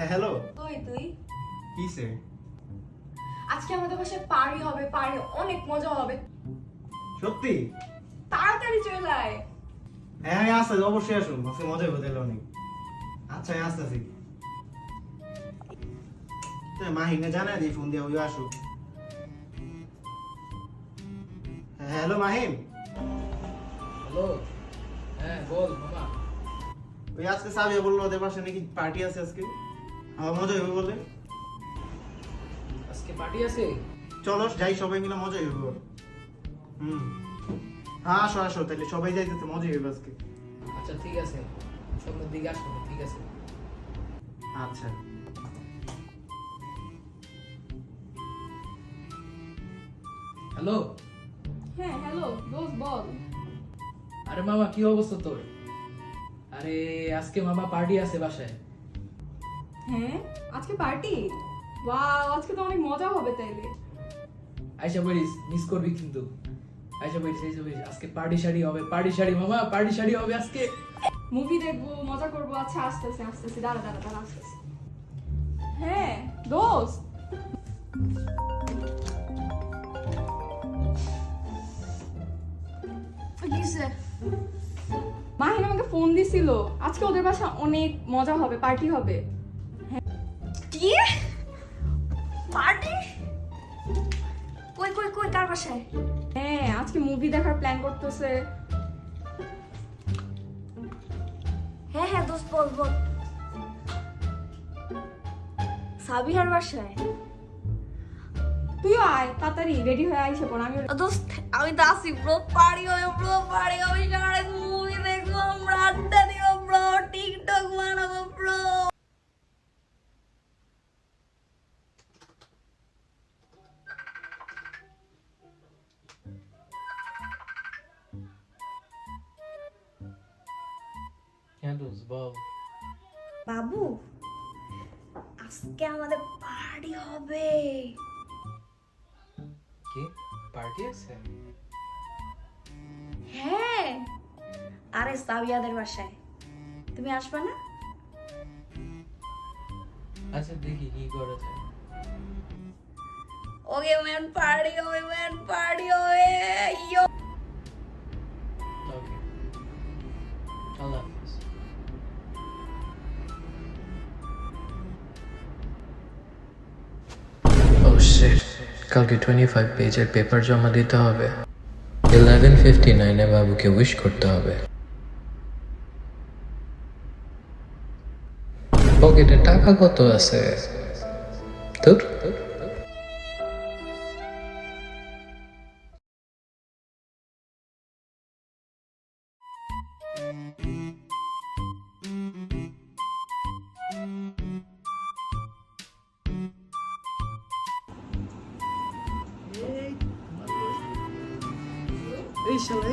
হ্যাঁ হ্যালো। তুই কিসে? আজকে আমাদের বাসায় পার্টি হবে, পার্টি অনেক মজা হবে। সত্যি? তাড়াতাড়ি চলে আয়। হ্যাঁ আমি আসতেছি, অবশ্যই আসুন, আজকে মজা হবে তাহলে অনেক। আচ্ছা আমি আসতেছি। মাহিনে জানাই দিই ফোন দিয়ে, ওই আসুক। হ্যালো মাহিন। হ্যালো। হ্যাঁ বল মামা। ওই আজকে সাবিয়া বললো ওদের বাসায় নাকি পার্টি আছে আজকে, আমার মজা হবে বলে। আজকে পার্টি আছে? চলো যাই, সবাই মিলে মজা হবে। হ্যাঁ আসো আসো, তাহলে সবাই যাইতেছে, মজাই হবে আজকে। আচ্ছা ঠিক আছে, সামনের দিকে আসো, ঠিক আছে। আচ্ছা হ্যালো। হ্যাঁ হ্যালো দোস্ত বল। আরে মামা কি অবস্থা তোর? আরে আজকে মামা পার্টি আছে বাসায়। হ্যাঁ আজকে পার্টি? ওয়াও, আজকে তো অনেক মজা হবে তাইলে। আয়শা বলিস, মিস করবি কিন্তু। আয়শা বলিস আজকে পার্টি শাড়ি হবে, পার্টি শাড়ি মামা, পার্টি শাড়ি হবে আজকে। মুভি দেখবো, মজা করবো। আচ্ছা আসতেছি আসতেছি, দাঁড়া দাঁড়া দাঁড়া আসতেছি। হ্যাঁ দোস্ত, মাহিন আমাকে ফোন দিছিল, আজকে ওদের বাসা অনেক মজা হবে, পার্টি হবে। কি পার্টি? কই কই কই কার বাসায়? হ্যাঁ আজকে মুভি দেখার প্ল্যান করতেছে। হ্যাঁ হ্যাঁ দোস্ত বল বল। সাবিহার বাসায়? তুইও আয়, তাড়াতাড়ি রেডি হয়ে আইসে পড়। আমি দোস্ত আমি তো আসি ব্রো, পার্টি হবে ব্রো, পার্টি হবে, সারা মুভি দেখবো, আমরা আড্ডা দিব ব্রো, টিকটক বানাবো ব্রো। হ্যাঁ দোস্ত বল। বাবু আজকে আমাদের পার্টি হবে। কি পার্টি আছে? হ্যাঁ আরে সাবিয়াদের বাসায়, তুমি আসবে না? আচ্ছা দেখি কি করা যায়। ওকে ম্যান, পার্টি হবে ম্যান, পার্টি হবে। ইয়ো ওকে, আল্লাহ হাফেজ। Oh shit, কালকে 25 পেজের পেপার জমা দিতে হবে। 11:59 বাবুকে উইশ করতে হবে। পকেটে টাকা কত আছে? তোর এই শালা